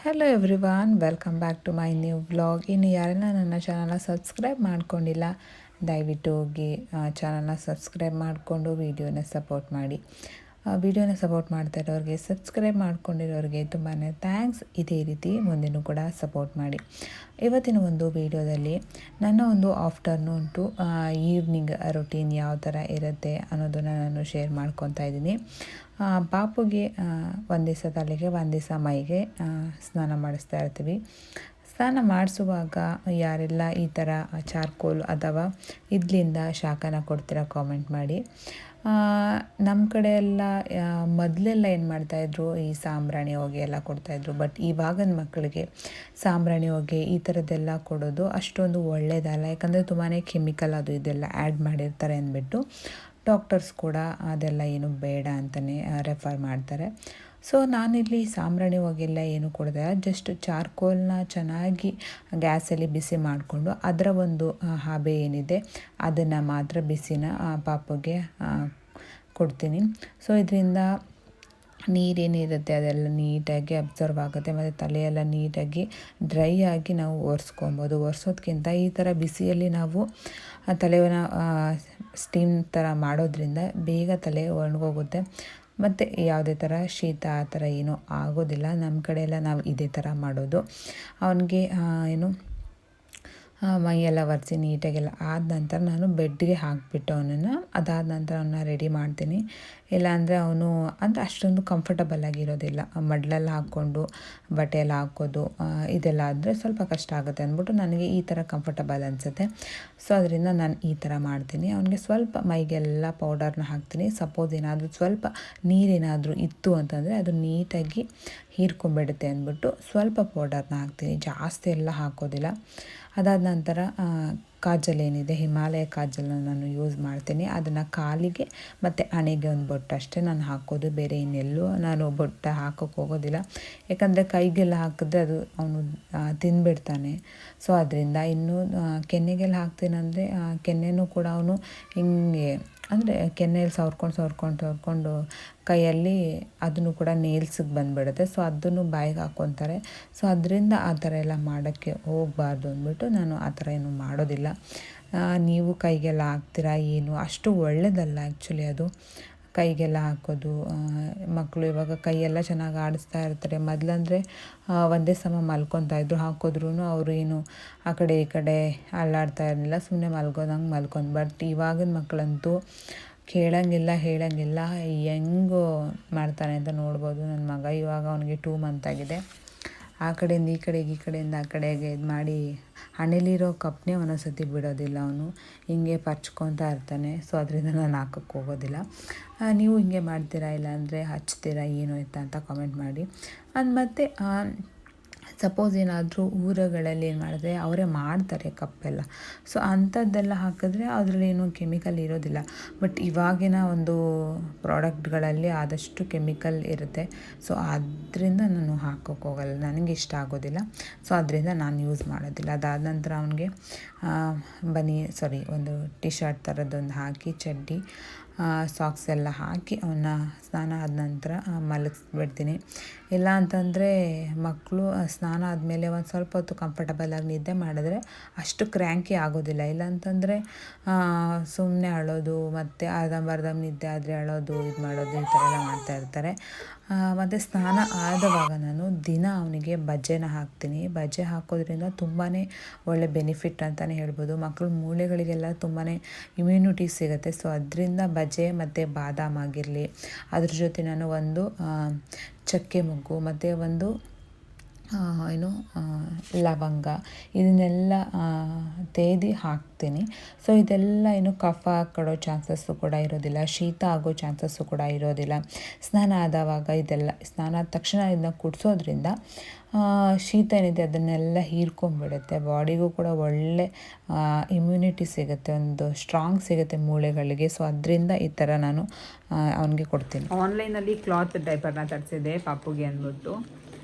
Hello everyone, welcome back to my new vlog. ಇನ್ನು ಯಾರೆಲ್ಲ ನನ್ನ ಚಾನಲ್ನ ಸಬ್ಸ್ಕ್ರೈಬ್ ಮಾಡ್ಕೊಂಡಿಲ್ಲ, ದಯವಿಟ್ಟು ಹೋಗಿ ಚಾನಲ್ನ ಸಬ್ಸ್ಕ್ರೈಬ್ ಮಾಡಿಕೊಂಡು ವೀಡಿಯೋನ ಸಪೋರ್ಟ್ ಮಾಡಿ. ವೀಡಿಯೋನ ಸಪೋರ್ಟ್ ಮಾಡ್ತಾ ಇರೋರಿಗೆ, ಸಬ್ಸ್ಕ್ರೈಬ್ ಮಾಡ್ಕೊಂಡಿರೋರಿಗೆ ತುಂಬಾ ಥ್ಯಾಂಕ್ಸ್. ಇದೇ ರೀತಿ ಮುಂದೆನೂ ಕೂಡ ಸಪೋರ್ಟ್ ಮಾಡಿ. ಇವತ್ತಿನ ಒಂದು ವೀಡಿಯೋದಲ್ಲಿ ನನ್ನ ಒಂದು ಆಫ್ಟರ್ನೂನ್ ಟು ಈವ್ನಿಂಗ್ ರೊಟೀನ್ ಯಾವ ಥರ ಇರುತ್ತೆ ಅನ್ನೋದನ್ನು ನಾನು ಶೇರ್ ಮಾಡ್ಕೊತಾ ಇದ್ದೀನಿ. ಪಾಪುಗೆ ಒಂದು ದಿವಸ ತಲೆಗೆ, ಒಂದು ದಿವಸ ಮೈಗೆ ಸ್ನಾನ ಮಾಡಿಸ್ತಾ ಇರ್ತೀವಿ. ಸ್ನಾನ ಮಾಡಿಸುವಾಗ ಯಾರೆಲ್ಲ ಈ ಥರ ಚಾರ್ಕೋಲ್ ಅಥವಾ ಇದ್ಲಿಂದ ಶಾಖನ ಕೊಡ್ತೀರಾ ಕಾಮೆಂಟ್ ಮಾಡಿ. ನಮ್ಮ ಕಡೆ ಎಲ್ಲ ಮೊದಲೆಲ್ಲ ಏನು ಮಾಡ್ತಾಯಿದ್ರು, ಈ ಸಾಂಬ್ರಾಣಿ ಹೊಗೆ ಎಲ್ಲ ಕೊಡ್ತಾಯಿದ್ರು. ಬಟ್ ಇವಾಗಿನ ಮಕ್ಕಳಿಗೆ ಸಾಂಬ್ರಾಣಿ ಹೊಗೆ ಈ ಥರದ್ದೆಲ್ಲ ಕೊಡೋದು ಅಷ್ಟೊಂದು ಒಳ್ಳೆಯದಲ್ಲ. ಯಾಕಂದರೆ ತುಂಬಾ ಕೆಮಿಕಲ್ ಅದು ಇದೆಲ್ಲ ಆ್ಯಡ್ ಮಾಡಿರ್ತಾರೆ ಅಂದ್ಬಿಟ್ಟು ಡಾಕ್ಟರ್ಸ್ ಕೂಡ ಅದೆಲ್ಲ ಏನು ಬೇಡ ಅಂತಲೇ ರೆಫರ್ ಮಾಡ್ತಾರೆ. ಸೊ ನಾನಿಲ್ಲಿ ಸಾಂಬ್ರಾಣಿ ಹೊಗೆಲ್ಲ ಏನು ಕೊಡದೆ, ಜಸ್ಟ್ ಚಾರ್ಕೋಲ್ನ ಚೆನ್ನಾಗಿ ಗ್ಯಾಸಲ್ಲಿ ಬಿಸಿ ಮಾಡಿಕೊಂಡು ಅದರ ಒಂದು ಹಬೆ ಏನಿದೆ ಅದನ್ನು ಮಾತ್ರ ಬಿಸಿನ ಪಾಪುಗೆ ಕೊಡ್ತೀನಿ. ಸೊ ಇದರಿಂದ ನೀರೇನಿರುತ್ತೆ ಅದೆಲ್ಲ ನೀಟಾಗಿ ಅಬ್ಸರ್ವ್ ಆಗುತ್ತೆ ಮತ್ತು ತಲೆಯೆಲ್ಲ ನೀಟಾಗಿ ಡ್ರೈ ಆಗಿ ನಾವು ಒರೆಸ್ಕೊಬೋದು. ಒರೆಸೋದ್ಕಿಂತ ಈ ಥರ ಬಿಸಿಯಲ್ಲಿ ನಾವು ತಲೆಯನ್ನು ಸ್ಟೀಮ್ ಥರ ಮಾಡೋದ್ರಿಂದ ಬೇಗ ತಲೆ ಒಣಗೋಗುತ್ತೆ ಮತ್ತು ಯಾವುದೇ ಥರ ಶೀತ ಆ ಥರ ಏನೂ ಆಗೋದಿಲ್ಲ. ನಮ್ಮ ಕಡೆ ಎಲ್ಲ ನಾವು ಇದೇ ಥರ ಮಾಡೋದು. ಅವನಿಗೆ ಮೈಯೆಲ್ಲ ಒರೆಸಿ ನೀಟಾಗೆಲ್ಲ ಆದ ನಂತರ ನಾನು ಬೆಡ್ಗೆ ಹಾಕಿಬಿಟ್ಟು ಅವನನ್ನು, ಅದಾದ ನಂತರ ಅವನ್ನ ರೆಡಿ ಮಾಡ್ತೀನಿ. ಇಲ್ಲಾಂದರೆ ಅವನು ಅಂದರೆ ಅಷ್ಟೊಂದು ಕಂಫರ್ಟಬಲ್ ಆಗಿರೋದಿಲ್ಲ. ಮಡ್ಲಲ್ಲಿ ಹಾಕ್ಕೊಂಡು ಬಟ್ಟೆ ಎಲ್ಲ ಹಾಕೋದು ಇದೆಲ್ಲ ಆದರೆ ಸ್ವಲ್ಪ ಕಷ್ಟ ಆಗುತ್ತೆ ಅಂದ್ಬಿಟ್ಟು ನನಗೆ ಈ ಥರ ಕಂಫರ್ಟಬಲ್ ಅನಿಸುತ್ತೆ. ಸೊ ಅದರಿಂದ ನಾನು ಈ ಥರ ಮಾಡ್ತೀನಿ. ಅವನಿಗೆ ಸ್ವಲ್ಪ ಮೈಗೆಲ್ಲ ಪೌಡರ್ನ ಹಾಕ್ತೀನಿ. ಸಪೋಸ್ ಏನಾದರೂ ಸ್ವಲ್ಪ ನೀರೇನಾದರೂ ಇತ್ತು ಅಂತಂದರೆ ಅದು ನೀಟಾಗಿ ಹೀರ್ಕೊಂಬಿಡುತ್ತೆ ಅಂದ್ಬಿಟ್ಟು ಸ್ವಲ್ಪ ಪೌಡರ್ನ ಹಾಕ್ತೀನಿ, ಜಾಸ್ತಿ ಎಲ್ಲ ಹಾಕೋದಿಲ್ಲ. ಅದಾದ ನಂತರ ಕಾಜಲ್ ಏನಿದೆ, ಹಿಮಾಲಯ ಕಾಜಲ್ನ ನಾನು ಯೂಸ್ ಮಾಡ್ತೀನಿ. ಅದನ್ನು ಕಾಲಿಗೆ ಮತ್ತು ಹಣೆಗೆ ಒಂದು ಬೊಟ್ಟು ಅಷ್ಟೇ ನಾನು ಹಾಕೋದು, ಬೇರೆ ಇನ್ನೆಲ್ಲೂ ನಾನು ಬೊಟ್ಟು ಹಾಕೋಕ್ಕೆ ಹೋಗೋದಿಲ್ಲ. ಯಾಕಂದರೆ ಕೈಗೆಲ್ಲ ಹಾಕಿದ್ರೆ ಅದು ಅವನು ತಿಂದುಬಿಡ್ತಾನೆ. ಸೊ ಅದರಿಂದ ಇನ್ನು ಕೆನ್ನೆಗೆಲ್ಲ ಹಾಕ್ತೀನಂದರೆ ಕೆನ್ನೆನೂ ಕೂಡ ಅವನು ಹಿಂಗೆ ಅಂದರೆ ಕೆನ್ನೆಯಲ್ಲಿ ಸವರ್ಕೊಂಡು ಕೈಯಲ್ಲಿ ಅದನ್ನು ಕೂಡ ನೇಲ್ಸಿಗೆ ಬಂದುಬಿಡುತ್ತೆ. ಸೊ ಅದನ್ನು ಬಾಯಿಗೆ ಹಾಕ್ಕೊತಾರೆ. ಸೊ ಅದರಿಂದ ಆ ಥರ ಎಲ್ಲ ಮಾಡೋಕ್ಕೆ ಹೋಗಬಾರ್ದು ಅಂದ್ಬಿಟ್ಟು ನಾನು ಆ ಥರ ಏನು ಮಾಡೋದಿಲ್ಲ. ನೀವು ಕೈಗೆಲ್ಲ ಹಾಕ್ತೀರಾ ಏನು ಅಷ್ಟು ಒಳ್ಳೆಯದಲ್ಲ ಆ್ಯಕ್ಚುಲಿ ಅದು ಕೈಗೆಲ್ಲ ಹಾಕೋದು. ಮಕ್ಕಳು ಇವಾಗ ಕೈಯೆಲ್ಲ ಚೆನ್ನಾಗಿ ಆಡಿಸ್ತಾ ಇರ್ತಾರೆ. ಮೊದಲಂದರೆ ಒಂದೇ ಸಮ ಮಲ್ಕೊತಾಯಿದ್ರು, ಹಾಕಿದ್ರೂ ಅವರು ಏನು ಆ ಕಡೆ ಈ ಕಡೆ ಅಲ್ಲಾಡ್ತಾ ಇರಲಿಲ್ಲ, ಸುಮ್ಮನೆ ಮಲ್ಕೋದಂಗೆ ಮಲ್ಕೊಂಡು. ಬಟ್ ಇವಾಗಿನ ಮಕ್ಕಳಂತೂ ಕೇಳೋಂಗಿಲ್ಲ, ಹೇಳೋಂಗಿಲ್ಲ, ಹೆಂಗೋ ಮಾಡ್ತಾನೆ ಅಂತ ನೋಡ್ಬೋದು. ನನ್ನ ಮಗ ಇವಾಗ ಅವನಿಗೆ 2 ಮಂತ್ ಆಗಿದೆ. ಆ ಕಡೆಯಿಂದ ಈ ಕಡೆಗೆ, ಈ ಕಡೆಯಿಂದ ಆ ಕಡೆಗೆ ಇದು ಮಾಡಿ ಹಣೆಲಿರೋ ಕಪ್ಪನೇ ಒಂದೊಂದ್ಸತಿ ಬಿಡೋದಿಲ್ಲ. ಅವನು ಹಿಂಗೆ ಪರ್ಚ್ಕೊತಾ ಇರ್ತಾನೆ. ಸೊ ಅದರಿಂದ ನಾನು ಹಾಕೋಕ್ಕೆ ಹೋಗೋದಿಲ್ಲ. ನೀವು ಹಿಂಗೆ ಮಾಡ್ತೀರಾ, ಇಲ್ಲಾಂದರೆ ಹಚ್ತೀರಾ, ಏನು ಆಯ್ತಾ ಅಂತ ಕಾಮೆಂಟ್ ಮಾಡಿ. ಮತ್ತು ಸಪೋಸ್ ಏನಾದರೂ ಊರುಗಳಲ್ಲಿ ಏನು ಮಾಡಿದ್ರೆ ಅವರೇ ಮಾಡ್ತಾರೆ ಕಪ್ಪೆಲ್ಲ. ಸೊ ಅಂಥದ್ದೆಲ್ಲ ಹಾಕಿದ್ರೆ ಅದರಲ್ಲಿ ಏನೂ ಕೆಮಿಕಲ್ ಇರೋದಿಲ್ಲ. ಬಟ್ ಇವಾಗಿನ ಒಂದು ಪ್ರಾಡಕ್ಟ್ಗಳಲ್ಲಿ ಆದಷ್ಟು ಕೆಮಿಕಲ್ ಇರುತ್ತೆ. ಸೊ ಅದರಿಂದ ನಾನು ಹಾಕೋಕ್ಕೆ ಹೋಗಲ್ಲ, ನನಗೆ ಇಷ್ಟ ಆಗೋದಿಲ್ಲ. ಸೊ ಅದರಿಂದ ನಾನು ಯೂಸ್ ಮಾಡೋದಿಲ್ಲ. ಅದಾದ ನಂತರ ಅವನಿಗೆ ಒಂದು ಟಿ ಶರ್ಟ್ ಥರದ್ದೊಂದು ಹಾಕಿ, ಚಡ್ಡಿ, ಸಾಕ್ಸ್ ಎಲ್ಲ ಹಾಕಿ ಅವನ್ನ ಸ್ನಾನ ಆದ ನಂತರ ಮಲಗಿಸ್ಬಿಡ್ತೀನಿ. ಇಲ್ಲ ಅಂತಂದರೆ ಮಕ್ಕಳು ಸ್ನಾನ ಆದಮೇಲೆ ಒಂದು ಸ್ವಲ್ಪ ಹೊತ್ತು ಕಂಫರ್ಟಬಲಾಗಿ ನಿದ್ದೆ ಮಾಡಿದ್ರೆ ಅಷ್ಟು ಕ್ರ್ಯಾಂಕಿ ಆಗೋದಿಲ್ಲ. ಇಲ್ಲಾಂತಂದರೆ ಸುಮ್ಮನೆ ಅಳೋದು, ಮತ್ತು ಅರ್ಧಂಬರ್ಧ ನಿದ್ದೆ ಆದರೆ ಅಳೋದು, ಇದು ಮಾಡೋದು, ಈ ಥರ ಎಲ್ಲ ಮಾಡ್ತಾಯಿರ್ತಾರೆ. ಮತ್ತು ಸ್ನಾನ ಆದವಾಗ ನಾನು ದಿನ ಅವನಿಗೆ ಬಜ್ಜೆನ ಹಾಕ್ತೀನಿ. ಬಜ್ಜೆ ಹಾಕೋದ್ರಿಂದ ತುಂಬಾ ಒಳ್ಳೆ ಬೆನಿಫಿಟ್ ಅಂತಲೇ ಹೇಳ್ಬೋದು. ಮಕ್ಕಳು ಮೂಳೆಗಳಿಗೆಲ್ಲ ತುಂಬಾ ಇಮ್ಯುನಿಟಿ ಸಿಗುತ್ತೆ. ಸೊ ಅದರಿಂದ ಬಜ್ಜೆ ಮತ್ತು ಬಾದಾಮ್ ಆಗಿರಲಿ, ಅದ್ರ ಜೊತೆ ನಾನು ಒಂದು ಚಕ್ಕೆ ಮೊಗ್ಗು ಮತ್ತು ಒಂದು ಲವಂಗ ಇದನ್ನೆಲ್ಲ ತೇದಿ ಹಾಕ್ತೀನಿ. ಸೊ ಇದೆಲ್ಲ ಕಫ ಕಡೋ ಚಾನ್ಸಸ್ಸು ಕೂಡ ಇರೋದಿಲ್ಲ, ಶೀತ ಆಗೋ ಚಾನ್ಸಸ್ಸು ಕೂಡ ಇರೋದಿಲ್ಲ. ಸ್ನಾನ ಆದವಾಗ ಇದೆಲ್ಲ, ಸ್ನಾನ ಆದ ತಕ್ಷಣ ಇದನ್ನ ಕುಡಿಸೋದ್ರಿಂದ ಶೀತ ಏನಿದೆ ಅದನ್ನೆಲ್ಲ ಹೀರ್ಕೊಂಡ್ಬಿಡುತ್ತೆ. ಬಾಡಿಗೂ ಕೂಡ ಒಳ್ಳೆ ಇಮ್ಯುನಿಟಿ ಸಿಗುತ್ತೆ, ಒಂದು ಸ್ಟ್ರಾಂಗ್ ಸಿಗುತ್ತೆ ಮೂಳೆಗಳಿಗೆ. ಸೊ ಅದರಿಂದ ಈ ಥರ ನಾನು ಅವನಿಗೆ ಕೊಡ್ತೀನಿ. ಆನ್ಲೈನಲ್ಲಿ ಕ್ಲಾತ್ ಡೈಪರ್ನ ತರಿಸಿದೆ ಪಾಪುಗೆ ಅಂದ್ಬಿಟ್ಟು.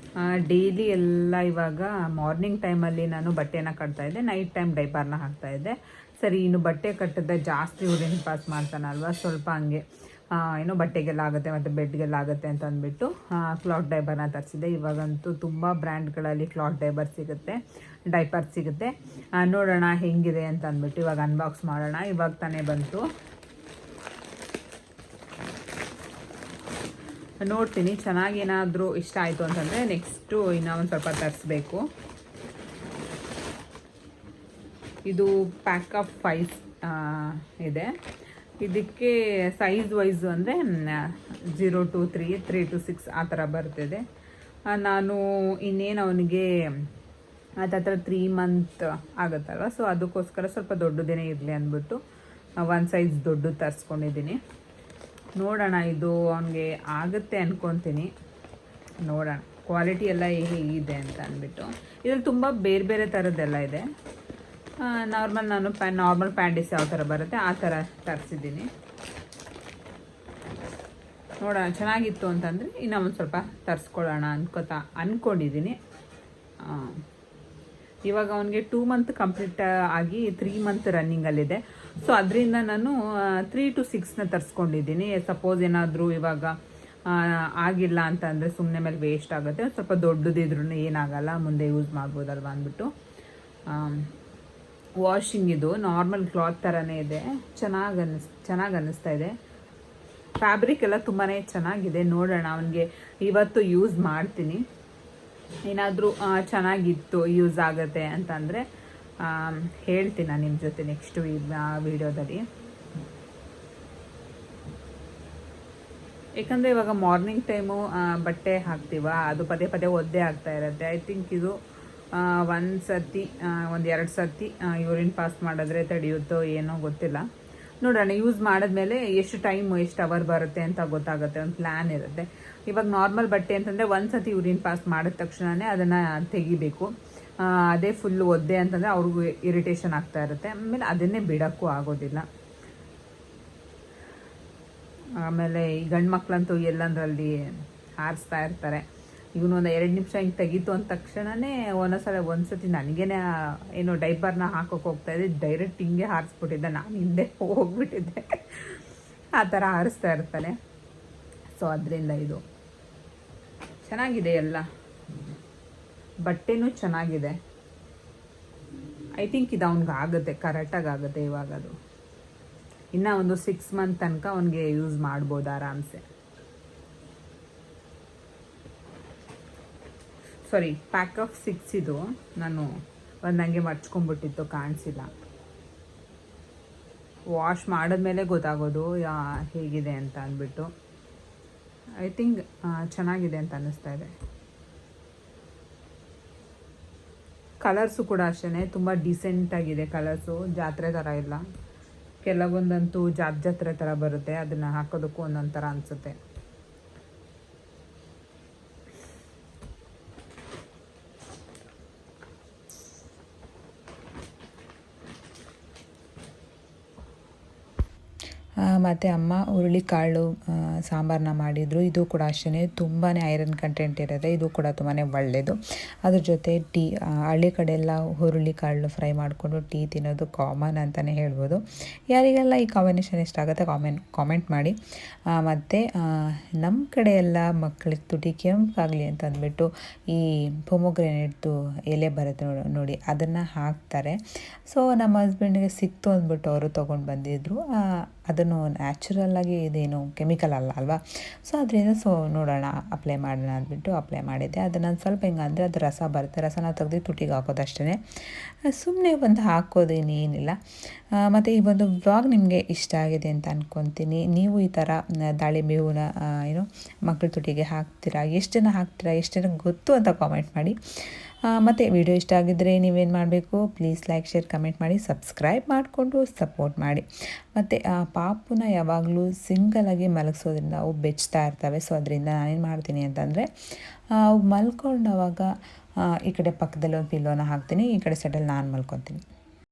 ಡೈಲಿ ಎಲ್ಲ ಇವಾಗ ಮಾರ್ನಿಂಗ್ ಟೈಮಲ್ಲಿ ನಾನು ಬಟ್ಟೆನ ಕಟ್ತಾಯಿದ್ದೆ, ನೈಟ್ ಟೈಮ್ ಡೈಪರ್ನ ಹಾಕ್ತಾಯಿದ್ದೆ. ಸರಿ, ಇನ್ನು ಬಟ್ಟೆ ಕಟ್ಟಿದ್ರೆ ಜಾಸ್ತಿ ಯೂರಿನ್ ಪಾಸ್ ಮಾಡ್ತಾನಲ್ವ, ಸ್ವಲ್ಪ ಹಂಗೆ ಏನೋ ಬಟ್ಟೆಗೆಲ್ಲ ಆಗುತ್ತೆ ಮತ್ತು ಬೆಡ್ಗೆಲ್ಲ ಆಗುತ್ತೆ ಅಂತ ಅಂದ್ಬಿಟ್ಟು ಕ್ಲಾತ್ ಡೈಪರ್ನ ತರಿಸಿದೆ. ಇವಾಗಂತೂ ತುಂಬ ಬ್ರ್ಯಾಂಡ್ಗಳಲ್ಲಿ ಕ್ಲಾತ್ ಡೈಪರ್ ಸಿಗುತ್ತೆ. ನೋಡೋಣ ಹೆಂಗಿದೆ ಅಂತ ಅಂದ್ಬಿಟ್ಟು ಇವಾಗ ಅನ್ಬಾಕ್ಸ್ ಮಾಡೋಣ. ಇವಾಗ ತಾನೇ ಬಂತು, ನೋಡ್ತೀನಿ. ಚೆನ್ನಾಗಿ ಏನಾದರೂ ಇಷ್ಟ ಆಯಿತು ಅಂತಂದರೆ ನೆಕ್ಸ್ಟು ಇನ್ನೂ ಒಂದು ಸ್ವಲ್ಪ ತರಿಸ್ಬೇಕು. ಇದು ಪ್ಯಾಕ್ ಆಫ್ 5 ಇದೆ. ಇದಕ್ಕೆ ಸೈಜ್ ವೈಸು ಅಂದರೆ 0 to 3, 3 to 6 ಆ ಥರ ಬರ್ತಿದೆ. ನಾನು ಇನ್ನೇನು ಅವನಿಗೆ ಅದತ್ರ 3 month ಆಗುತ್ತಲ್ವ, ಸೊ ಅದಕ್ಕೋಸ್ಕರ ಸ್ವಲ್ಪ ದೊಡ್ಡದೇನೇ ಇರಲಿ ಅಂದ್ಬಿಟ್ಟು 1 size ದೊಡ್ಡದು ತರಿಸ್ಕೊಂಡಿದ್ದೀನಿ. ನೋಡೋಣ, ಇದು ಅವನಿಗೆ ಆಗುತ್ತೆ ಅಂದ್ಕೊತೀನಿ. ನೋಡೋಣ ಕ್ವಾಲಿಟಿ ಎಲ್ಲ ಹೇಗಿದೆ ಅಂತ ಅಂದ್ಬಿಟ್ಟು. ಇದರಲ್ಲಿ ತುಂಬ ಬೇರೆ ಬೇರೆ ಥರದ್ದೆಲ್ಲ ಇದೆ. ನಾರ್ಮಲ್ ನಾನು ನಾರ್ಮಲ್ ಪ್ಯಾಂಟೀಸ್ ಯಾವ ಥರ ಬರುತ್ತೆ ಆ ಥರ ತರಿಸಿದ್ದೀನಿ. ನೋಡೋಣ, ಚೆನ್ನಾಗಿತ್ತು ಅಂತಂದರೆ ಇನ್ನೂ ಒಂದು ಸ್ವಲ್ಪ ತರಿಸ್ಕೊಳ್ಳೋಣ ಅಂದ್ಕೊಂಡಿದ್ದೀನಿ. ಇವಾಗ ಅವನಿಗೆ 2 month ಕಂಪ್ಲೀಟ್ ಆಗಿ 3 month ರನ್ನಿಂಗಲ್ಲಿದೆ. ಸೊ ಅದರಿಂದ ನಾನು 3 to 6ನ ತರಿಸ್ಕೊಂಡಿದ್ದೀನಿ. ಸಪೋಸ್ ಏನಾದರೂ ಇವಾಗ ಆಗಿಲ್ಲ ಅಂತಂದರೆ ಸುಮ್ಮನೆ ಮೇಲೆ ವೇಸ್ಟ್ ಆಗುತ್ತೆ. ಸ್ವಲ್ಪ ದೊಡ್ಡದಿದ್ರೂ ಏನಾಗಲ್ಲ, ಮುಂದೆ ಯೂಸ್ ಮಾಡ್ಬೋದಲ್ವ ಅಂದ್ಬಿಟ್ಟು. ವಾಷಿಂಗ್ ಇದು ನಾರ್ಮಲ್ ಕ್ಲಾತ್ ಥರನೇ ಇದೆ. ಚೆನ್ನಾಗಿ ಅನ್ನಿಸ್ತಾ ಇದೆ. ಫ್ಯಾಬ್ರಿಕ್ ಎಲ್ಲ ತುಂಬಾ ಚೆನ್ನಾಗಿದೆ. ನೋಡೋಣ, ಅವನಿಗೆ ಇವತ್ತು ಯೂಸ್ ಮಾಡ್ತೀನಿ. ಏನಾದರೂ ಚೆನ್ನಾಗಿತ್ತು, ಯೂಸ್ ಆಗುತ್ತೆ ಅಂತಂದರೆ ಹೇಳ್ತೀನಿ ನಾನು ನಿಮ್ಮ ಜೊತೆ ನೆಕ್ಸ್ಟ್ ವಿಡಿಯೋದಲ್ಲಿ. ಯಾಕಂದರೆ ಇವಾಗ ಮಾರ್ನಿಂಗ್ ಟೈಮು ಬಟ್ಟೆ ಹಾಕ್ತೀವ, ಅದು ಪದೇ ಪದೇ ಒದ್ದೆ ಆಗ್ತಾ ಇರುತ್ತೆ. ಐ ಥಿಂಕ್ ಇದು ಒಂದು 2 ಸರ್ತಿ ಯೂರಿನ್ ಪಾಸ್ ಮಾಡಿದ್ರೆ ತಡೆಯುತ್ತೋ ಏನೋ ಗೊತ್ತಿಲ್ಲ. ನೋಡೋಣ, ಯೂಸ್ ಮಾಡಿದ್ಮೇಲೆ ಎಷ್ಟು ಅವರ್ ಬರುತ್ತೆ ಅಂತ ಗೊತ್ತಾಗುತ್ತೆ. ಒಂದು ಪ್ಲ್ಯಾನ್ ಇರುತ್ತೆ. ಇವಾಗ ನಾರ್ಮಲ್ ಬಟ್ಟೆ ಅಂತಂದರೆ 1 ಸರ್ತಿ ಯೂರಿನ್ ಪಾಸ್ ಮಾಡಿದ ತಕ್ಷಣವೇ ಅದನ್ನು ತೆಗಿಬೇಕು. ಅದೇ ಫುಲ್ ಒದ್ದೆ ಅಂತಂದರೆ ಅವ್ರಿಗೂ ಇರಿಟೇಷನ್ ಆಗ್ತಾ ಇರುತ್ತೆ. ಆಮೇಲೆ ಅದನ್ನೇ ಬಿಡೋಕ್ಕೂ ಆಗೋದಿಲ್ಲ. ಆಮೇಲೆ ಈ ಗಂಡು ಮಕ್ಕಳಂತೂ ಎಲ್ಲಂದ್ರಲ್ಲಿ ಹಾರಿಸ್ತಾ ಇರ್ತಾರೆ. ಇವನು ಒಂದು 2 ನಿಮಿಷ ಹಿಂಗೆ ತೆಗೀತು ಅಂದ ತಕ್ಷಣವೇ ಒಂದು ಸತಿ ನನಗೇನೆ ಏನು ಡೈಪರ್ನ ಹಾಕೋಕೆ ಹೋಗ್ತಾಯಿದ್ದೆ, ಡೈರೆಕ್ಟ್ ಹಿಂಗೆ ಹಾರಿಸ್ಬಿಟ್ಟಿದ್ದೆ. ನಾನು ಹಿಂದೆ ಹೋಗ್ಬಿಟ್ಟಿದ್ದೆ. ಆ ಥರ ಹಾರಿಸ್ತಾ ಇರ್ತಾನೆ. ಸೊ ಅದರಿಂದ ಇದು ಚೆನ್ನಾಗಿದೆ. ಎಲ್ಲ ಬಟ್ಟೆನೂ ಚೆನ್ನಾಗಿದೆ. ಐ ಥಿಂಕ್ ಇದು ಅವ್ನಿಗೆ ಆಗುತ್ತೆ, ಕರೆಕ್ಟಾಗಿ ಆಗುತ್ತೆ. ಇವಾಗ ಅದು ಇನ್ನೂ ಒಂದು 6 month ತನಕ ಅವನಿಗೆ ಯೂಸ್ ಮಾಡ್ಬೋದು ಆರಾಮ್ಸೆ. ಸಾರಿ, ಪ್ಯಾಕ್ ಆಫ್ 6 ಇದು. ನಾನು ಹಂಗೆ ಮರ್ಚ್ಕೊಂಡ್ಬಿಟ್ಟಿತ್ತು, ಕಾಣಿಸಿಲ್ಲ. ವಾಶ್ ಮಾಡಿದ್ಮೇಲೆ ಗೊತ್ತಾಗೋದು ಹೇಗಿದೆ ಅಂತ ಅಂದ್ಬಿಟ್ಟು. ಐ ಥಿಂಕ್ ಚೆನ್ನಾಗಿದೆ ಅಂತ ಅನ್ನಿಸ್ತಾ ಇದೆ. ಕಲರ್ಸು ಕೂಡ ಅಷ್ಟೇ ತುಂಬ ಡಿಸೆಂಟಾಗಿದೆ. ಕಲರ್ಸು ಜಾತ್ರೆ ಥರ ಇಲ್ಲ. ಕೆಲವೊಂದಂತೂ ಜಾತ್ರೆ ಥರ ಬರುತ್ತೆ, ಅದನ್ನು ಹಾಕೋದಕ್ಕೂ ಒಂದೊಂದು ಥರ ಅನಿಸುತ್ತೆ. ಮತ್ತು ಅಮ್ಮ ಹುರುಳಿಕಾಳು ಸಾಂಬಾರನ್ನ ಮಾಡಿದರು. ಇದು ಕೂಡ ಅಷ್ಟೇ ತುಂಬಾ ಐರನ್ ಕಂಟೆಂಟ್ ಇರುತ್ತೆ. ಇದು ಕೂಡ ತುಂಬಾ ಒಳ್ಳೆಯದು. ಅದ್ರ ಜೊತೆ ಟೀ, ಹಳ್ಳಿ ಕಡೆ ಎಲ್ಲ ಹುರುಳಿಕಾಳು ಫ್ರೈ ಮಾಡಿಕೊಂಡು ಟೀ ತಿನ್ನೋದು ಕಾಮನ್ ಅಂತಲೇ ಹೇಳ್ಬೋದು. ಯಾರಿಗೆಲ್ಲ ಈ ಕಾಂಬಿನೇಷನ್ ಇಷ್ಟ ಆಗುತ್ತೆ ಕಾಮೆಂಟ್ ಮಾಡಿ. ಮತ್ತು ನಮ್ಮ ಕಡೆ ಎಲ್ಲ ಮಕ್ಕಳಿಗೆ ತುಟಿ ಕೆಂಪಾಗಲಿ ಅಂತ ಅಂದ್ಬಿಟ್ಟು ಈ ಪೊಮೊಗ್ರೆನೇಟ್ದು ಎಲೆ ಬರುತ್ತೆ ನೋಡಿ, ಅದನ್ನು ಹಾಕ್ತಾರೆ. ಸೊ ನಮ್ಮ ಹಸ್ಬೆಂಡ್ಗೆ ಸಿಕ್ತು ಅಂದ್ಬಿಟ್ಟು ಅವರು ತೊಗೊಂಡು ಬಂದಿದ್ದರು. ಅದನ್ನು ನ್ಯಾಚುರಲ್ಲಾಗಿ ಇದೇನು ಕೆಮಿಕಲ್ ಅಲ್ವಾ. ಸೊ ಅದರಿಂದ ನೋಡೋಣ ಅಪ್ಲೈ ಮಾಡೋಣ ಅಂದ್ಬಿಟ್ಟು ಅಪ್ಲೈ ಮಾಡಿದ್ದೆ. ಅದನ್ನು ಸ್ವಲ್ಪ ಹಿಂಗಂದರೆ ಅದು ರಸ ಬರುತ್ತೆ, ರಸನ ತೆಗೆದು ತುಟಿಗೆ ಹಾಕೋದಷ್ಟೇ. ಸುಮ್ಮನೆ ಒಂದು ಹಾಕೋದು ಇನ್ನೇನಿಲ್ಲ. ಮತ್ತು ಈ ಒಂದು ವ್ಲಾಗ್ ನಿಮಗೆ ಇಷ್ಟ ಆಗಿದೆ ಅಂತ ಅಂದ್ಕೊತೀನಿ. ನೀವು ಈ ಥರ ದಾಳಿಂಬೆ ಹೂವನ್ನ ಮಕ್ಕಳ ತುಟಿಗೆ ಹಾಕ್ತೀರಾ? ಎಷ್ಟು ಜನ ಹಾಕ್ತೀರಾ? ಎಷ್ಟು ಜನ ಗೊತ್ತು ಅಂತ ಕಾಮೆಂಟ್ ಮಾಡಿ. ಮತ್ತು ವಿಡಿಯೋ ಇಷ್ಟ ಆಗಿದ್ದರೆ ನೀವೇನು ಮಾಡಬೇಕು, ಪ್ಲೀಸ್ ಲೈಕ್, ಶೇರ್, ಕಮೆಂಟ್ ಮಾಡಿ, ಸಬ್ಸ್ಕ್ರೈಬ್ ಮಾಡಿಕೊಂಡು ಸಪೋರ್ಟ್ ಮಾಡಿ. ಮತ್ತು ಪಾಪುನ ಯಾವಾಗಲೂ ಸಿಂಗಲಾಗಿ ಮಲಗಿಸೋದ್ರಿಂದ ಅವು ಬೆಚ್ತಾ ಇರ್ತವೆ. ಸೊ ಅದರಿಂದ ನಾನೇನು ಮಾಡ್ತೀನಿ ಅಂತಂದರೆ ಅವು ಮಲ್ಕೊಂಡವಾಗ ಈ ಕಡೆ ಪಕ್ಕದಲ್ಲಿ ಒಂದು ಪಿಲ್ಲೋನ ಹಾಕ್ತೀನಿ, ಈ ಕಡೆ ಸೈಡಲ್ಲಿ ನಾನು ಮಲ್ಕೊತೀನಿ.